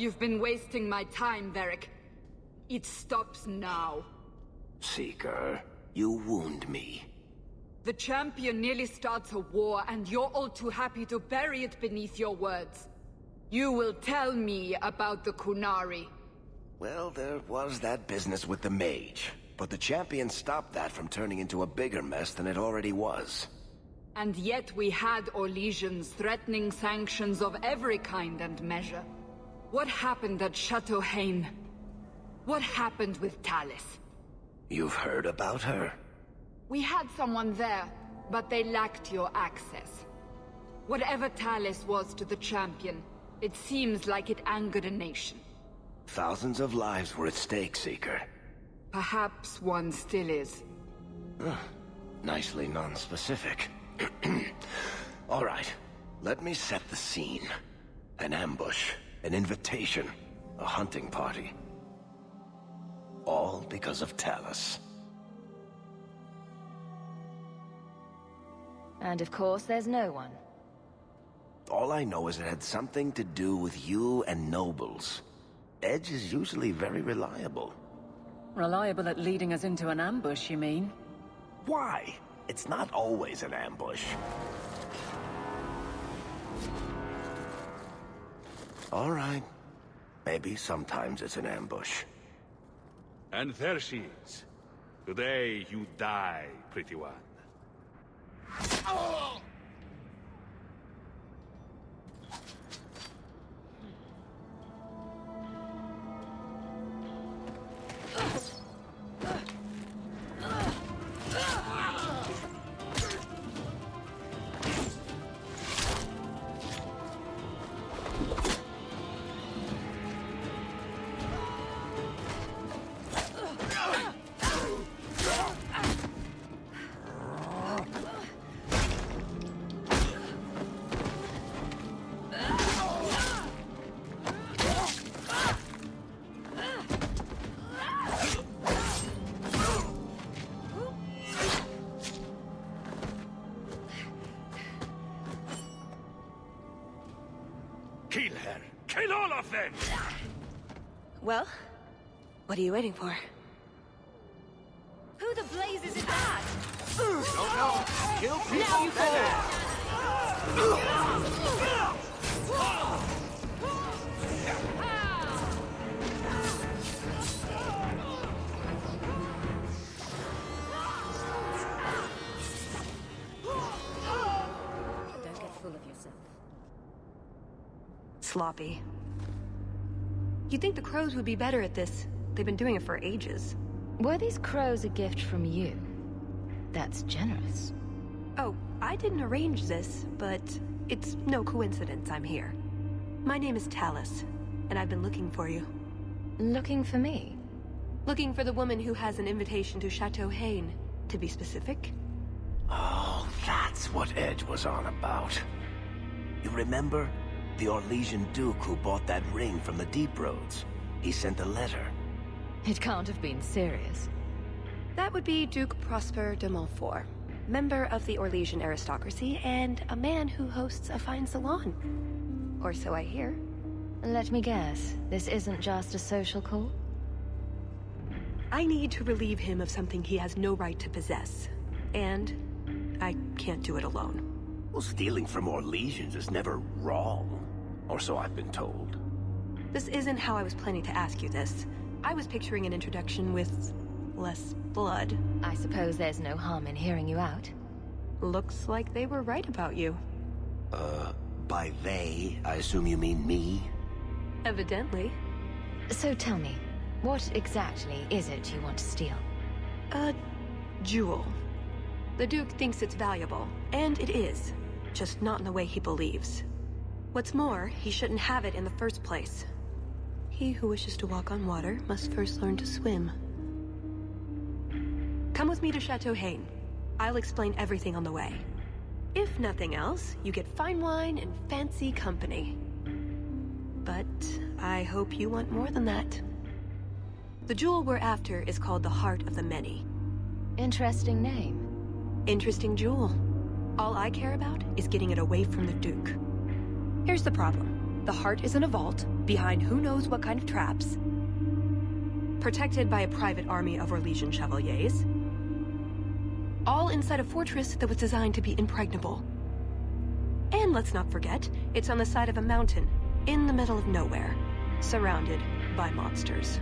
You've been wasting my time, Varric. It stops now. Seeker, you wound me. The champion nearly starts a war, and you're all too happy to bury it beneath your words. You will tell me about the Qunari. Well, there was that business with the mage, but the champion stopped that from turning into a bigger mess than it already was. And yet we had Orlesians threatening sanctions of every kind and measure. What happened at Chateau Hain? What happened with Tallis? You've heard about her? We had someone there, but they lacked your access. Whatever Tallis was to the champion, it seems like it angered a nation. Thousands of lives were at stake, Seeker. Perhaps one still is. Nicely non-specific. All right, let me set the scene. An ambush, an invitation, a hunting party. All because of Tallis. And of course, there's no one. All I know is it had something to do with you and nobles. Edge is usually very reliable. Reliable at leading us into an ambush, you mean? Why? It's not always an ambush. All right. Maybe sometimes it's an ambush. And there she is. Today you die, pretty one. Kill her! Kill all of them! Well, what are you waiting for? Who the blazes is that? No! Kill people! Now you fall! Don't get full of yourself. Sloppy. You'd think the crows would be better at this. They've been doing it for ages. Were these crows a gift from you? That's generous. Oh, I didn't arrange this, but it's no coincidence I'm here. My name is Tallis, and I've been looking for you. Looking for me? Looking for the woman who has an invitation to Chateau Hain, to be specific. Oh, that's what Edge was on about. You remember? The Orlesian Duke who bought that ring from the Deep Roads. He sent a letter. It can't have been serious. That would be Duke Prosper de Montfort, member of the Orlesian aristocracy and a man who hosts a fine salon. Or so I hear. Let me guess, this isn't just a social call? I need to relieve him of something he has no right to possess. And I can't do it alone. Well, stealing from Orlesians is never wrong. Or so I've been told. This isn't how I was planning to ask you this. I was picturing an introduction with less blood. I suppose there's no harm in hearing you out. Looks like they were right about you. By they, I assume you mean me? Evidently. So tell me, what exactly is it you want to steal? A jewel. The Duke thinks it's valuable, and it is. Just not in the way he believes. What's more, he shouldn't have it in the first place. He who wishes to walk on water must first learn to swim. Come with me to Chateau Hain. I'll explain everything on the way. If nothing else, you get fine wine and fancy company. But I hope you want more than that. The jewel we're after is called the Heart of the Many. Interesting name. Interesting jewel. All I care about is getting it away from the Duke. Here's the problem. The heart is in a vault, behind who knows what kind of traps. Protected by a private army of Orlesian chevaliers. All inside a fortress that was designed to be impregnable. And let's not forget, it's on the side of a mountain, in the middle of nowhere, surrounded by monsters.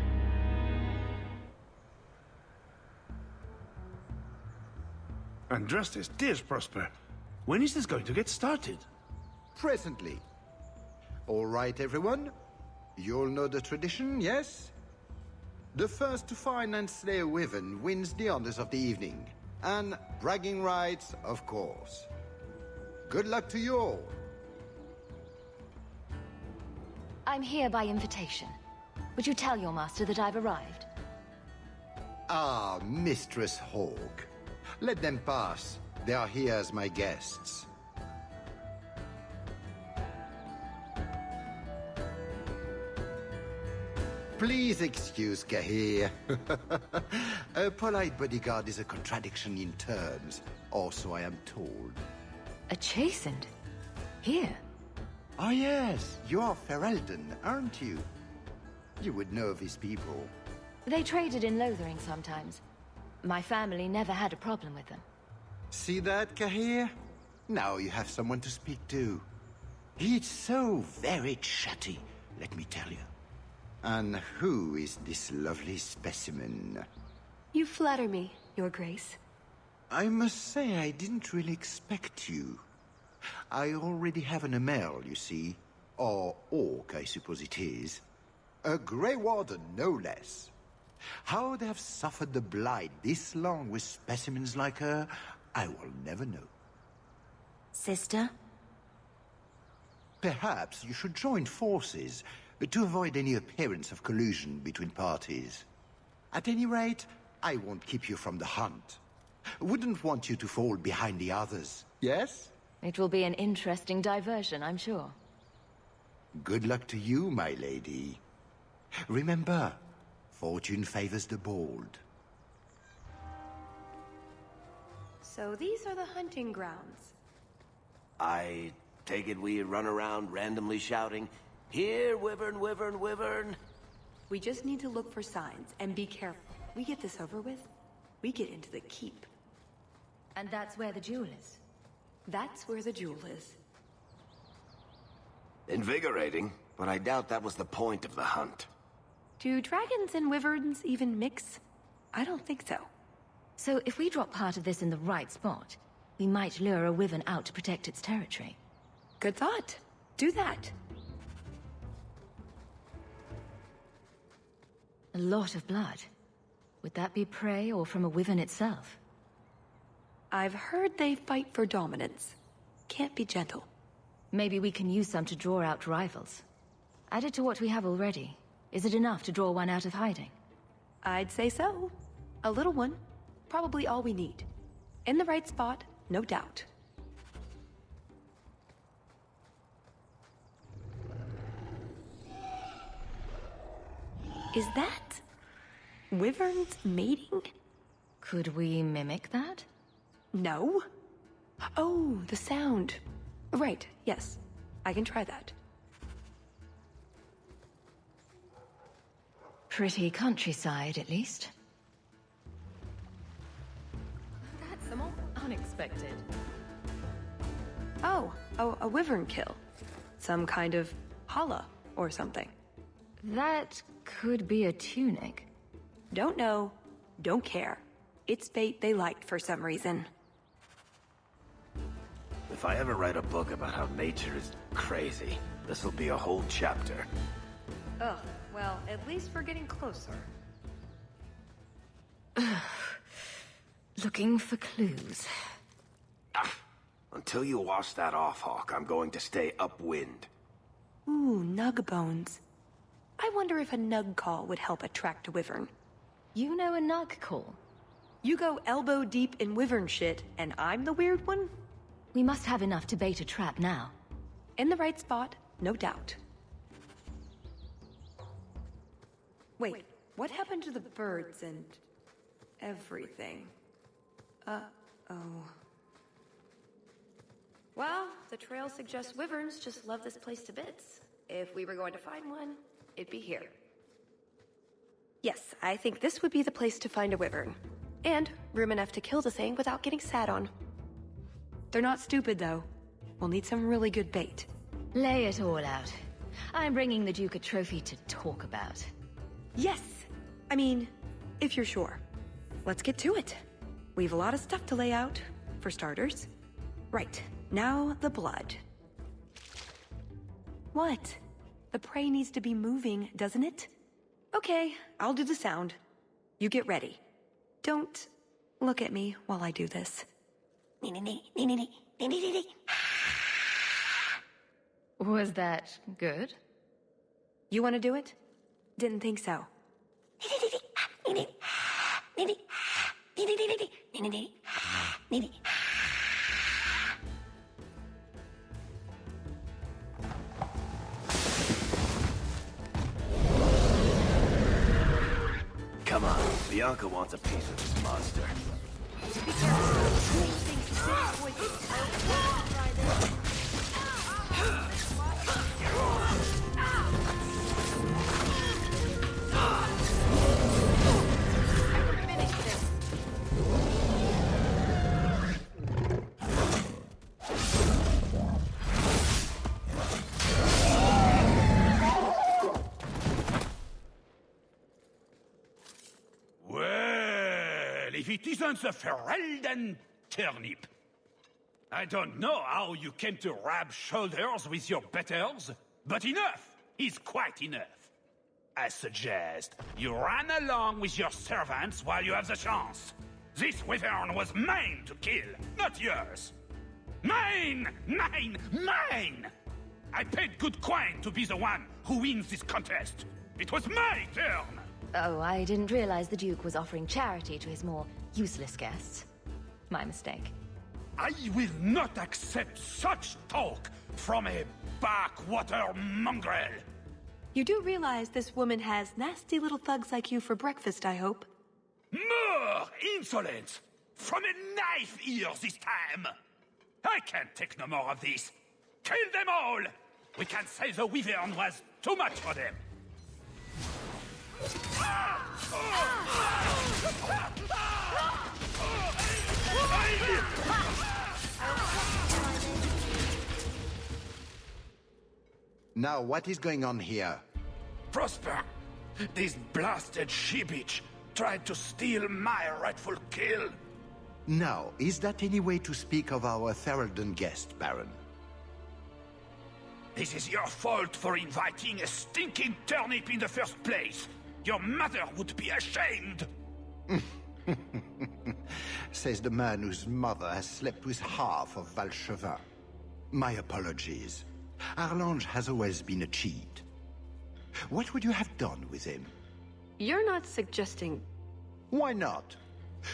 And dressed as tears, Prosper. When is this going to get started? Presently. All right, everyone. You all know the tradition, yes? The first to find and slay a Wyvern wins the honors of the evening. And bragging rights, of course. Good luck to you all. I'm here by invitation. Would you tell your master that I've arrived? Ah, Mistress Hawke. Let them pass. They are here as my guests. Please excuse Cahir. A polite bodyguard is a contradiction in terms, or so I am told. A chastened? Here? Ah yes, you are Ferelden, aren't you? You would know these people. They traded in Lothering sometimes. My family never had a problem with them. See that, Cahir? Now you have someone to speak to. It's so very chatty, let me tell you. And who is this lovely specimen? You flatter me, Your Grace. I must say I didn't really expect you. I already have an Amel, you see. Or Orc, I suppose it is. A Grey Warden, no less. How they have suffered the blight this long with specimens like her, I will never know. Sister? Perhaps you should join forces to avoid any appearance of collusion between parties. At any rate, I won't keep you from the hunt. Wouldn't want you to fall behind the others, yes? It will be an interesting diversion, I'm sure. Good luck to you, my lady. Remember, fortune favors the bold. So these are the hunting grounds. I take it we run around randomly shouting, "Here, Wyvern, Wyvern, Wyvern!" We just need to look for signs, and be careful. We get this over with, we get into the keep. And that's where the jewel is? That's where the jewel is. Invigorating, but I doubt that was the point of the hunt. Do dragons and wyverns even mix? I don't think so. So if we drop part of this in the right spot, we might lure a wyvern out to protect its territory. Good thought. Do that. A lot of blood. Would that be prey or from a wyvern itself? I've heard they fight for dominance. Can't be gentle. Maybe we can use some to draw out rivals. Added to what we have already, is it enough to draw one out of hiding? I'd say so. A little one. Probably all we need. In the right spot, no doubt. Is that wyverns mating? Could we mimic that? No. Oh, the sound. Right, yes. I can try that. Pretty countryside, at least. That's more unexpected. Oh, a wyvern kill. Some kind of holla or something. That could be a tunic. Don't know, don't care. It's fate they liked for some reason. If I ever write a book about how nature is crazy, this'll be a whole chapter. Ugh, well, at least we're getting closer. Looking for clues. Until you wash that off, Hawke, I'm going to stay upwind. Ooh, nug bones. I wonder if a nug call would help attract a wyvern. You know a nug call? You go elbow deep in wyvern shit, and I'm the weird one? We must have enough to bait a trap now. In the right spot, no doubt. Wait, what happened to the birds and everything? Uh-oh. Well, the trail suggests wyverns just love this place to bits. If we were going to find one, it'd be here. Yes, I think this would be the place to find a wyvern. And room enough to kill the thing without getting sat on. They're not stupid, though. We'll need some really good bait. Lay it all out. I'm bringing the Duke a trophy to talk about. Yes! I mean, if you're sure. Let's get to it. We've a lot of stuff to lay out, for starters. Right, now the blood. What? The prey needs to be moving, doesn't it? Okay, I'll do the sound. You get ready. Don't look at me while I do this. Was that good? You want to do it? Didn't think so. Come on, Bianca wants a piece of this monster. If it isn't the Ferelden turnip. I don't know how you came to rub shoulders with your betters, but enough is quite enough. I suggest you run along with your servants while you have the chance. This Wyvern was mine to kill, not yours. Mine! Mine! Mine! I paid good coin to be the one who wins this contest. It was my turn! Oh, I didn't realize the Duke was offering charity to his more useless guests. My mistake. I will not accept such talk from a backwater mongrel. You do realize this woman has nasty little thugs like you for breakfast, I hope? More insolence! From a knife ear this time! I can't take no more of this. Kill them all! We can say the Wyvern was too much for them. Now, what is going on here? Prosper, this blasted she-bitch tried to steal my rightful kill. Now, is that any way to speak of our Ferelden guest, Baron? This is your fault for inviting a stinking turnip in the first place. Your mother would be ashamed. Says the man whose mother has slept with half of Valchevin. My apologies. Arlange has always been a cheat. What would you have done with him? You're not suggesting... Why not?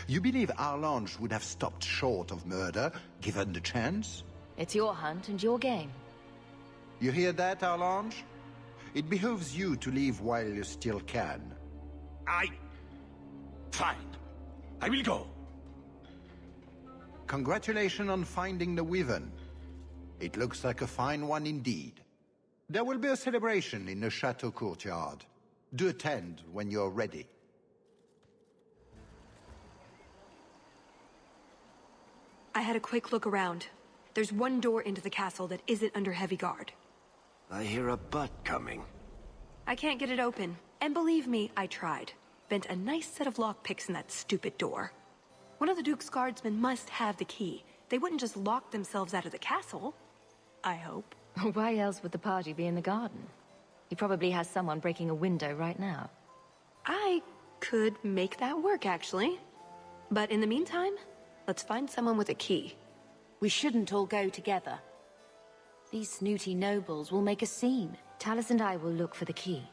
You believe Arlange would have stopped short of murder, given the chance? It's your hunt and your game. You hear that, Arlange? It behooves you to leave while you still can. Fine. I will go. Congratulations on finding the Wyvern. It looks like a fine one indeed. There will be a celebration in the chateau courtyard. Do attend when you're ready. I had a quick look around. There's one door into the castle that isn't under heavy guard. I hear a butt coming. I can't get it open. And believe me, I tried. Bent a nice set of lockpicks in that stupid door. One of the Duke's guardsmen must have the key. They wouldn't just lock themselves out of the castle. I hope. Why else would the party be in the garden? He probably has someone breaking a window right now. I could make that work, actually. But in the meantime, let's find someone with a key. We shouldn't all go together. These snooty nobles will make a scene. Tallis and I will look for the key.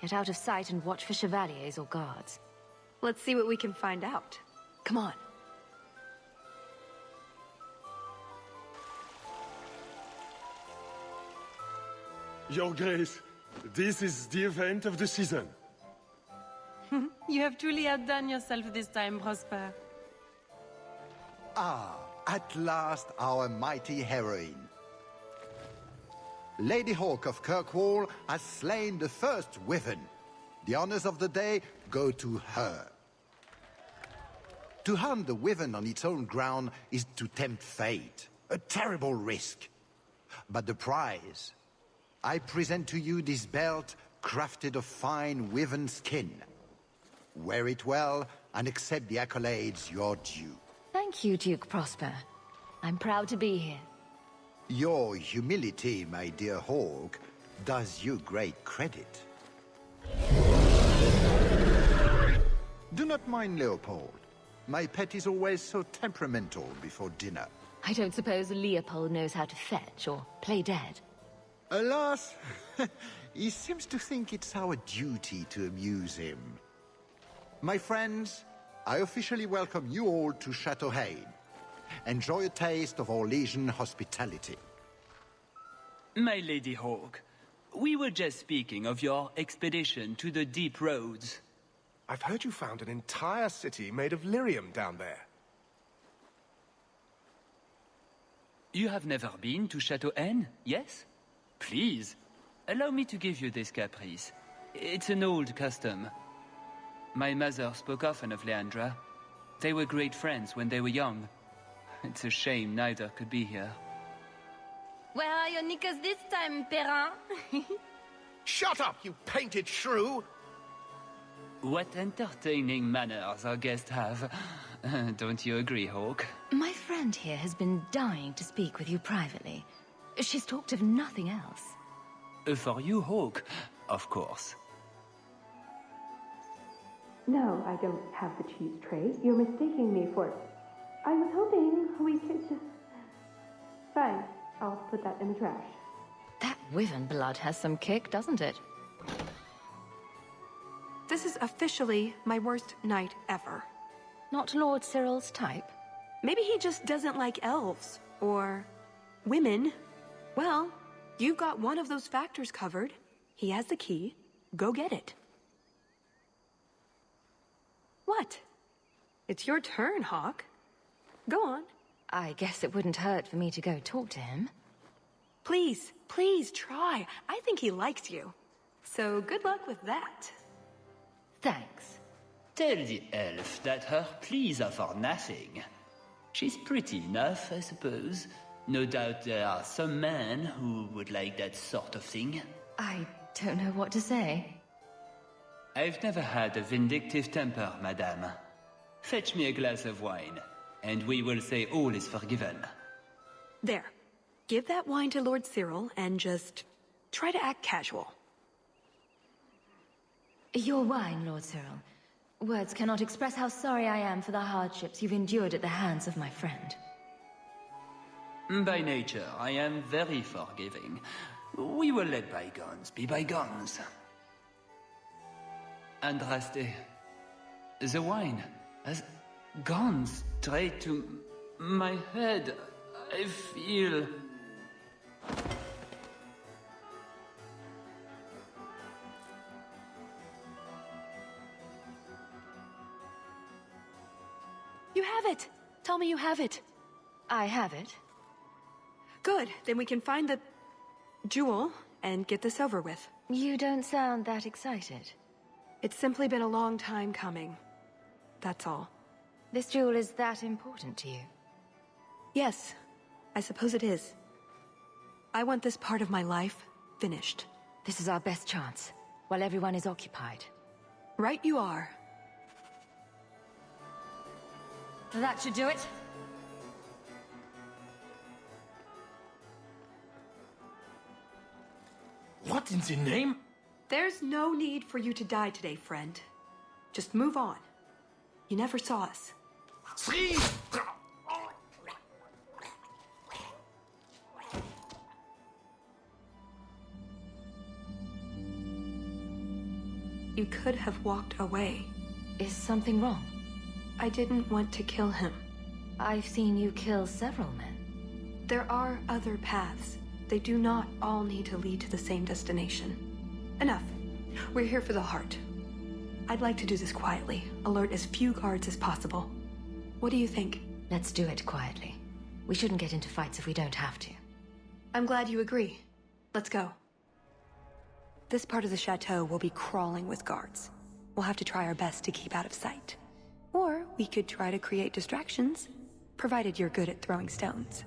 Get out of sight and watch for chevaliers or guards. Let's see what we can find out. Come on. Your Grace, this is the event of the season. You have truly outdone yourself this time, Prosper. Ah, at last our mighty heroine. Lady Hawke of Kirkwall has slain the first Wyvern. The honors of the day go to her. To hunt the Wyvern on its own ground is to tempt fate. A terrible risk. But the prize... I present to you this belt crafted of fine Wyvern skin. Wear it well and accept the accolades you're due. Thank you, Duke Prosper. I'm proud to be here. Your humility, my dear Hawke, does you great credit. Do not mind Leopold. My pet is always so temperamental before dinner. I don't suppose Leopold knows how to fetch or play dead. Alas, he seems to think it's our duty to amuse him. My friends, I officially welcome you all to Chateau Hain. Enjoy a taste of Arlange hospitality. My Lady Hawke, we were just speaking of your expedition to the deep roads. I've heard you found an entire city made of lyrium down there. You have never been to Chateau Hain, yes? Please, allow me to give you this caprice. It's an old custom. My mother spoke often of Leandra. They were great friends when they were young. It's a shame neither could be here. Where are your knickers this time, Perrin? Shut up, you painted shrew! What entertaining manners our guests have. Don't you agree, Hawke? My friend here has been dying to speak with you privately. She's talked of nothing else. For you, Hawke, of course. No, I don't have the cheese tray. You're mistaking me for... I was hoping we could... Fine, I'll put that in the trash. That Wyvern blood has some kick, doesn't it? This is officially my worst night ever. Not Lord Cyril's type? Maybe he just doesn't like elves. Or... women. Well, you've got one of those factors covered. He has the key. Go get it. What? It's your turn, Hawke. Go on. I guess it wouldn't hurt for me to go talk to him. Please, please try. I think he likes you. So good luck with that. Thanks. Tell the elf that her pleas are for nothing. She's pretty enough, I suppose. No doubt there are some men who would like that sort of thing. I don't know what to say. I've never had a vindictive temper, madame. Fetch me a glass of wine, and we will say all is forgiven. There. Give that wine to Lord Cyril, and just try to act casual. Your wine, Lord Cyril. Words cannot express how sorry I am for the hardships you've endured at the hands of my friend. By nature, I am very forgiving. We will let bygones be bygones. Andraste, the wine has gone straight to my head. I feel... You have it! Tell me you have it. I have it. Good, then we can find the... jewel and get this over with. You don't sound that excited. It's simply been a long time coming. That's all. This jewel is that important to you? Yes, I suppose it is. I want this part of my life finished. This is our best chance, while everyone is occupied. Right you are. That should do it. What in the name? There's no need for you to die today, friend. Just move on. You never saw us. You could have walked away. Is something wrong? I didn't want to kill him. I've seen you kill several men. There are other paths. They do not all need to lead to the same destination. Enough. We're here for the heart. I'd like to do this quietly. Alert as few guards as possible. What do you think? Let's do it quietly. We shouldn't get into fights if we don't have to. I'm glad you agree. Let's go. This part of the chateau will be crawling with guards. We'll have to try our best to keep out of sight. Or we could try to create distractions, provided you're good at throwing stones.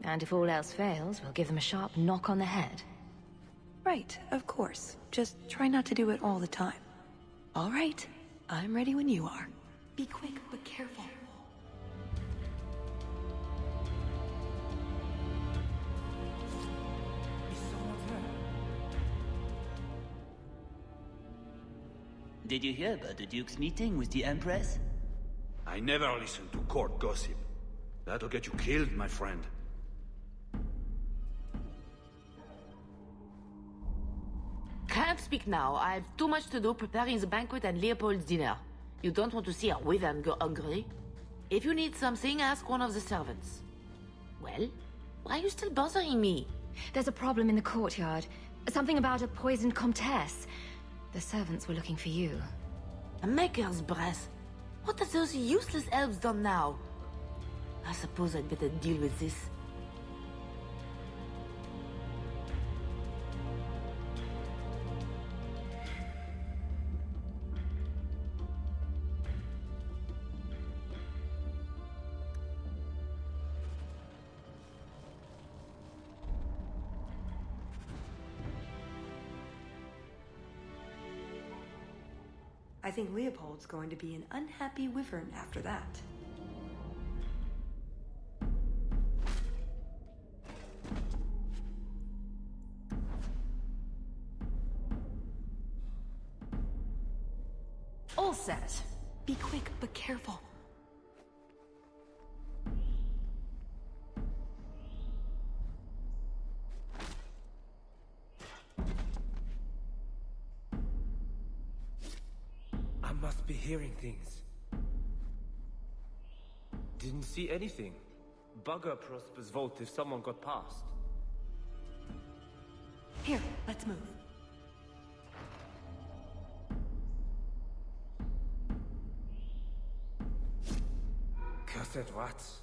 And if all else fails, we'll give them a sharp knock on the head. Right, of course. Just try not to do it all the time. All right, I'm ready when you are. Be quick, but careful. Did you hear about the Duke's meeting with the Empress? I never listen to court gossip. That'll get you killed, my friend. Can't speak now. I've too much to do preparing the banquet and Leopold's dinner. You don't want to see our Wyvern go hungry. If you need something, ask one of the servants. Well, why are you still bothering me? There's a problem in the courtyard. Something about a poisoned comtesse. The servants were looking for you. A maker's breath. What have those useless elves done now? I suppose I'd better deal with this. I think Leopold's going to be an unhappy Wyvern after that. All set. Be quick, but careful. I must be hearing things. Didn't see anything. Bugger Prosper's vault if someone got past. Here, let's move. Cursed rats.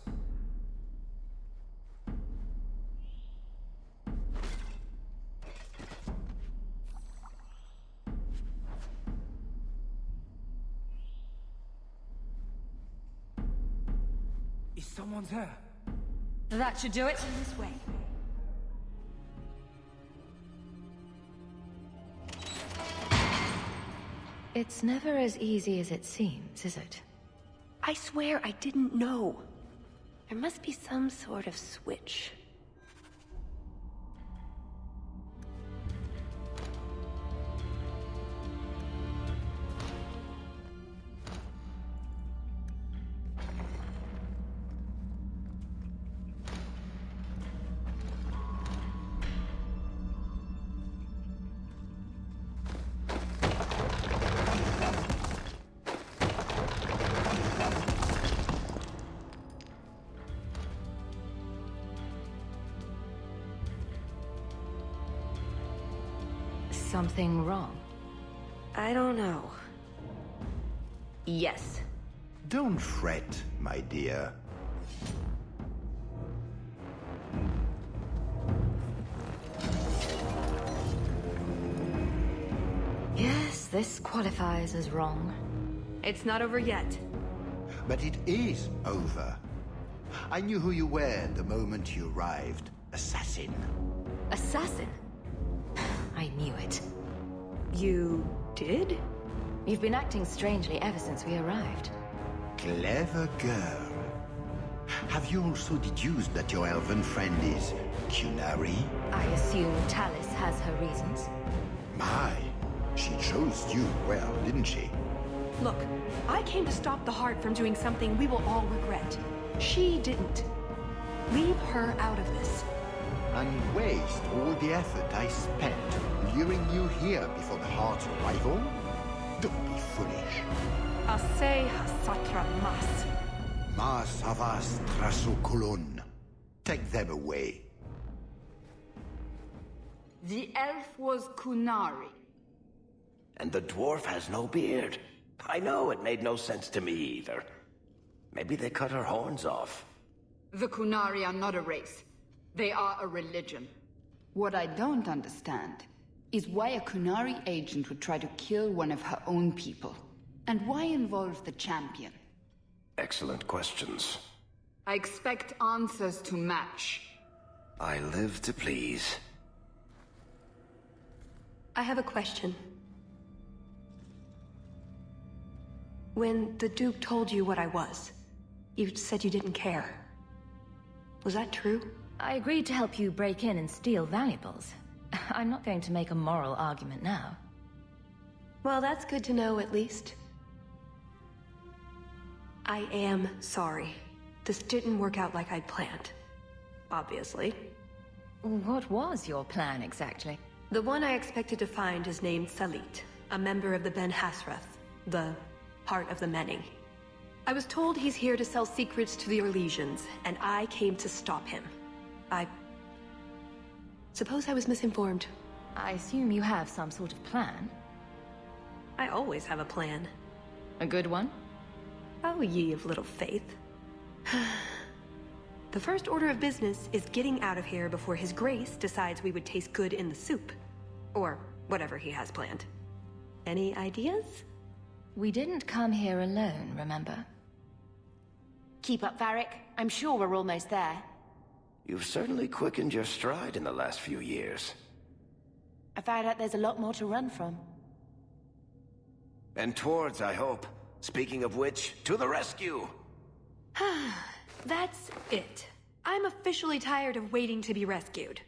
Is someone there? That should do it. This way. It's never as easy as it seems, is it? I swear I didn't know. There must be some sort of switch. Something wrong? I don't know. Yes. Don't fret, my dear. Yes, this qualifies as wrong. It's not over yet. But it is over. I knew who you were the moment you arrived. Assassin. Assassin? I knew it. You did? You've been acting strangely ever since we arrived. Clever girl. Have you also deduced that your elven friend is Qunari? I assume Tallis has her reasons. My, she chose you well, didn't she? Look, I came to stop the Heart from doing something we will all regret. She didn't. Leave her out of this. And waste all the effort I spent luring you here before the Heart's arrival? Don't be foolish. Asay hasatra mas. Mas havas trasukulun. Take them away. The elf was Qunari. And the dwarf has no beard. I know, it made no sense to me either. Maybe they cut her horns off. The Qunari are not a race. They are a religion. What I don't understand is why a Qunari agent would try to kill one of her own people. And why involve the champion? Excellent questions. I expect answers to match. I live to please. I have a question. When the Duke told you what I was, you said you didn't care. Was that true? I agreed to help you break in and steal valuables. I'm not going to make a moral argument now. Well, that's good to know, at least. I am sorry. This didn't work out like I'd planned. Obviously. What was your plan, exactly? The one I expected to find is named Salit, a member of the Ben Hasrath, the Heart of the Many. I was told he's here to sell secrets to the Arlesians, and I came to stop him. Suppose I was misinformed. I assume you have some sort of plan? I always have a plan. A good one? Oh, ye of little faith. The first order of business is getting out of here before His Grace decides we would taste good in the soup. Or whatever he has planned. Any ideas? We didn't come here alone, remember? Keep up, Varric. I'm sure we're almost there. You've certainly quickened your stride in the last few years. I found out there's a lot more to run from. And towards, I hope. Speaking of which, to the rescue! That's it. I'm officially tired of waiting to be rescued.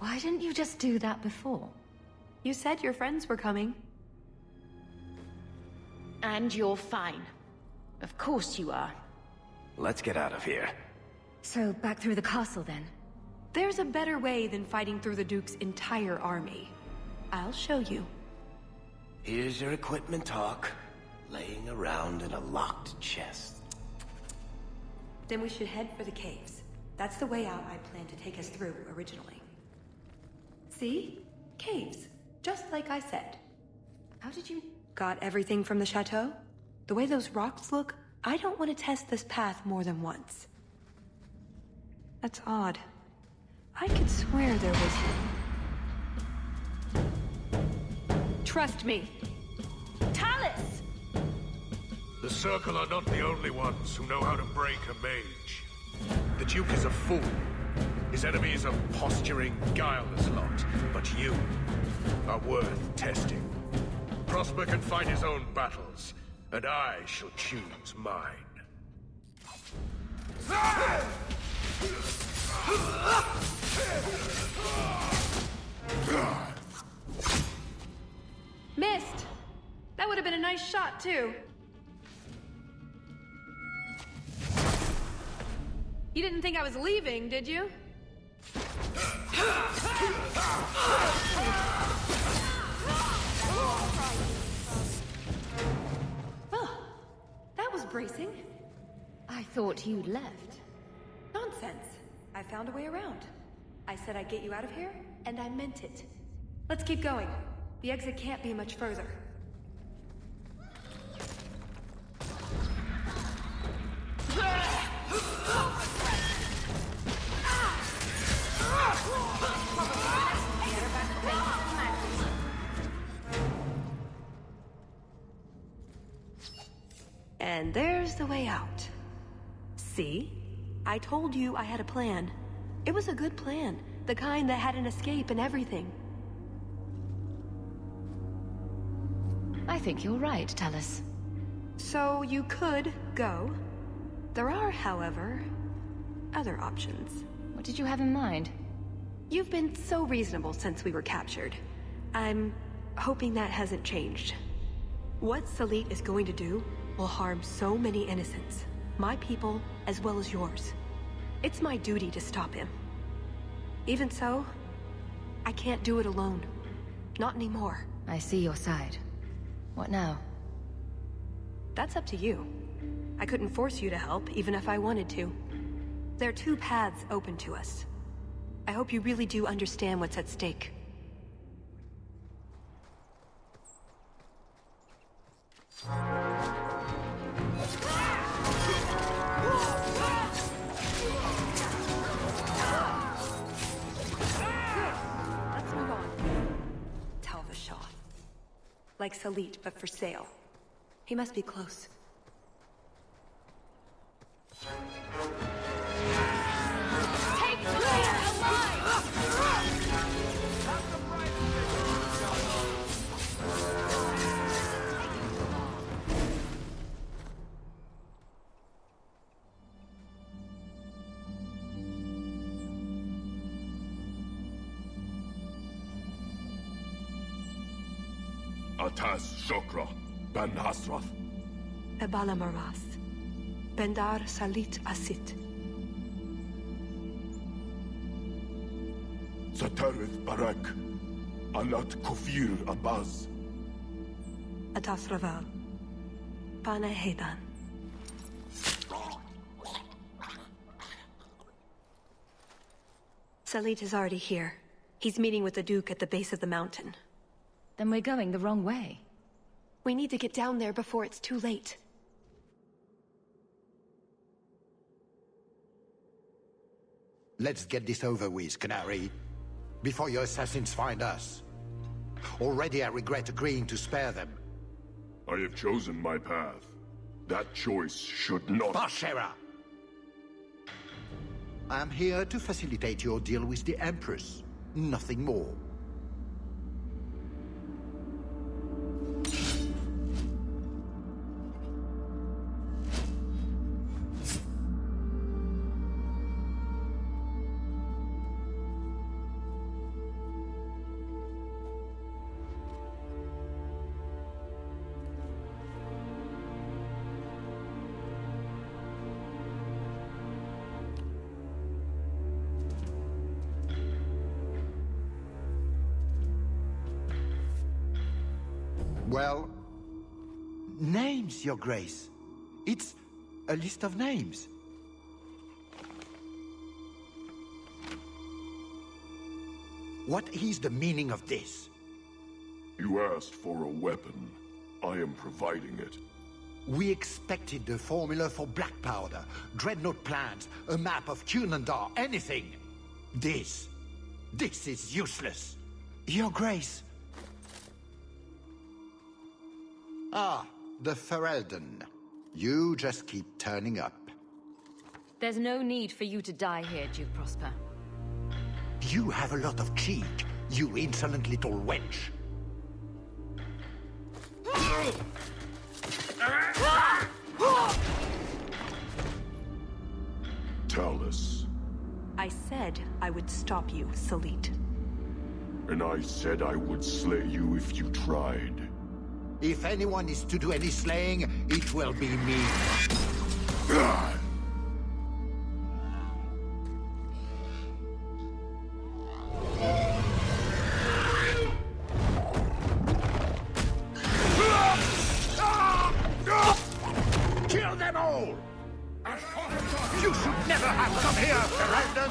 Why didn't you just do that before? You said your friends were coming. And you're fine. Of course you are. Let's get out of here. So, back through the castle then? There's a better way than fighting through the Duke's entire army. I'll show you. Here's your equipment, Hawke. Laying around in a locked chest. Then we should head for the caves. That's the way out I planned to take us through originally. See? Caves. Just like I said. How did you... Got everything from the chateau? The way those rocks look, I don't want to test this path more than once. That's odd. I could swear there was... Trust me. Tallis! The Circle are not the only ones who know how to break a mage. The Duke is a fool. His enemies are posturing, guileless lot. But you are worth testing. Prosper can fight his own battles, and I shall choose mine. Missed! That would have been a nice shot, too. You didn't think I was leaving, did you? Well, that was bracing. I thought you'd left. Nonsense. I found a way around. I said I'd get you out of here, and I meant it. Let's keep going. The exit can't be much further. And there's the way out. See? I told you I had a plan. It was a good plan. The kind that had an escape and everything. I think you're right, Tallis. So you could go. There are, however, other options. What did you have in mind? You've been so reasonable since we were captured. I'm hoping that hasn't changed. What Salit is going to do will harm so many innocents. My people, as well as yours. It's my duty to stop him. Even so, I can't do it alone. Not anymore. I see your side. What now? That's up to you. I couldn't force you to help, even if I wanted to. There are two paths open to us. I hope you really do understand what's at stake. like Salit, but for sale. He must be close. Take the lead alive! Atas Shokra, Ben Hasrath. Ebala Marath. Bendar Salit Asit. Zatarith Barak. Alat Kufir Abaz. Atas Raval. Pana Hedan. Salit is already here. He's meeting with the Duke at the base of the mountain. Then we're going the wrong way. We need to get down there before it's too late. Let's get this over with, Qunari, before your assassins find us. Already I regret agreeing to spare them. I have chosen my path. That choice should not— Bashera! I am here to facilitate your deal with the Empress. Nothing more. Well, names, Your Grace. It's a list of names. What is the meaning of this? You asked for a weapon. I am providing it. We expected the formula for black powder, dreadnought plans, a map of Qunari, anything. This is useless. Your Grace. Ah, the Ferelden. You just keep turning up. There's no need for you to die here, Duke Prosper. You have a lot of cheek, you insolent little wench. Tallis. I said I would stop you, Salit. And I said I would slay you if you tried. If anyone is to do any slaying, it will be me. Kill them all! You should never have come here, Ferelden!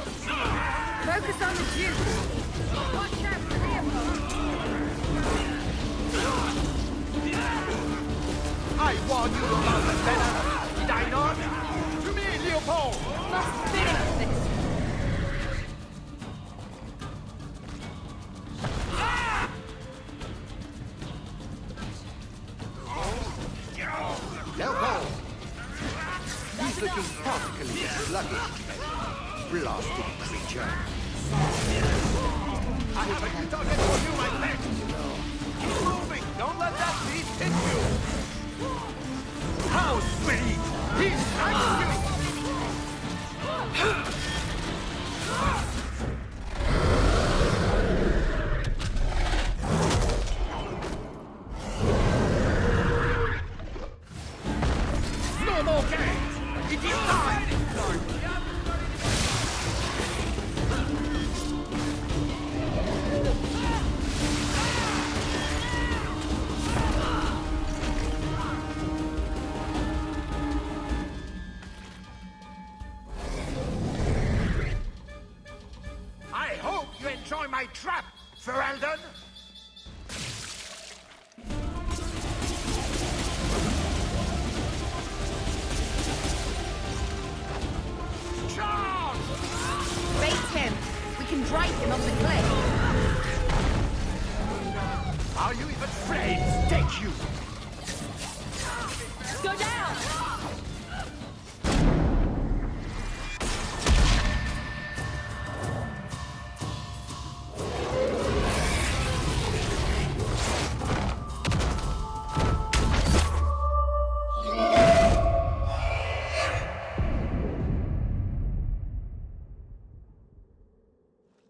Focus on the Duke! Watch out for Leopold! I warned you about the venom, did I not? To me, Leopold! Must finish this! Leopold! He's looking particularly sluggish. Blasted creature. I have a new target for you, my friend! Keep moving! Don't let that beast hit you! How sweet! He's angry! No more games! It is time! I hope you enjoy my trap, Ferelden! Charge! Bait him! We can drive him off the cliff! Are you even afraid? Take you! Go down!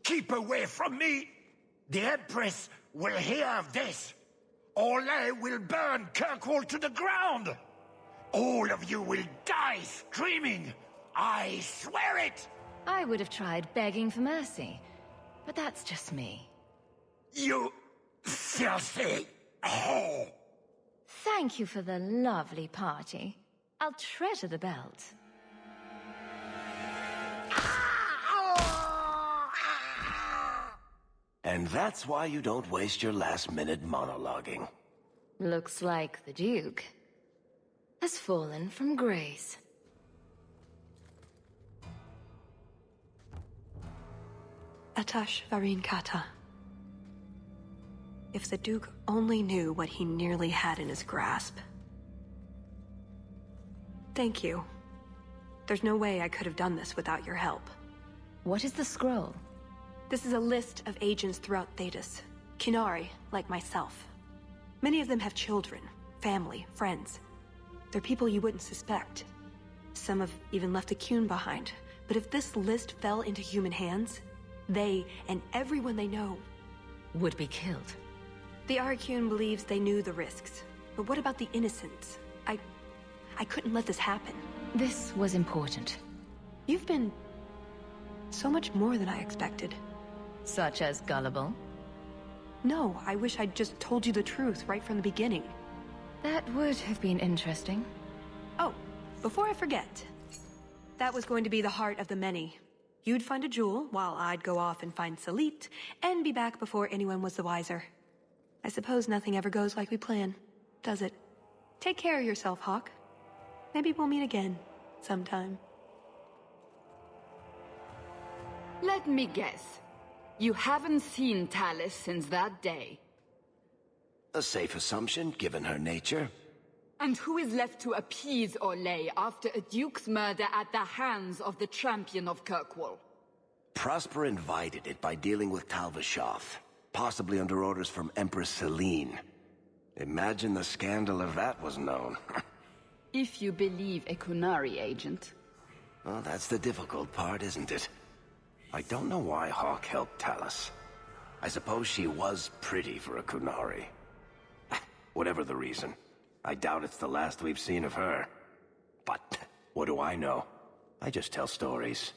Keep away from me! The Empress will hear of this! Orlais will burn Kirkwall to the ground! All of you will die screaming! I swear it! I would have tried begging for mercy, but that's just me. You filthy whore! Thank you for the lovely party. I'll treasure the belt. And that's why you don't waste your last-minute monologuing. Looks like the Duke has fallen from grace. Atash Varin Kata. If the Duke only knew what he nearly had in his grasp. Thank you. There's no way I could have done this without your help. What is the scroll? This is a list of agents throughout Thedas. Qunari, like myself. Many of them have children, family, friends. They're people you wouldn't suspect. Some have even left a Qun behind. But if this list fell into human hands, they, and everyone they know, would be killed. The Arcune believes they knew the risks. But what about the innocents? I couldn't let this happen. This was important. You've been so much more than I expected. Such as gullible? No, I wish I'd just told you the truth right from the beginning. That would have been interesting. Oh, before I forget. That was going to be the heart of the many. You'd find a jewel, while I'd go off and find Salit, and be back before anyone was the wiser. I suppose nothing ever goes like we plan, does it? Take care of yourself, Hawke. Maybe we'll meet again, sometime. Let me guess. You haven't seen Tallis since that day. A safe assumption, given her nature. And who is left to appease Orlais after a Duke's murder at the hands of the champion of Kirkwall? Prosper invited it by dealing with Talvashoth, possibly under orders from Empress Celine. Imagine the scandal if that was known. If you believe a Qunari agent. Well, that's the difficult part, isn't it? I don't know why Hawke helped Tallis. I suppose she was pretty for a Qunari. Whatever the reason, I doubt it's the last we've seen of her. But what do I know? I just tell stories.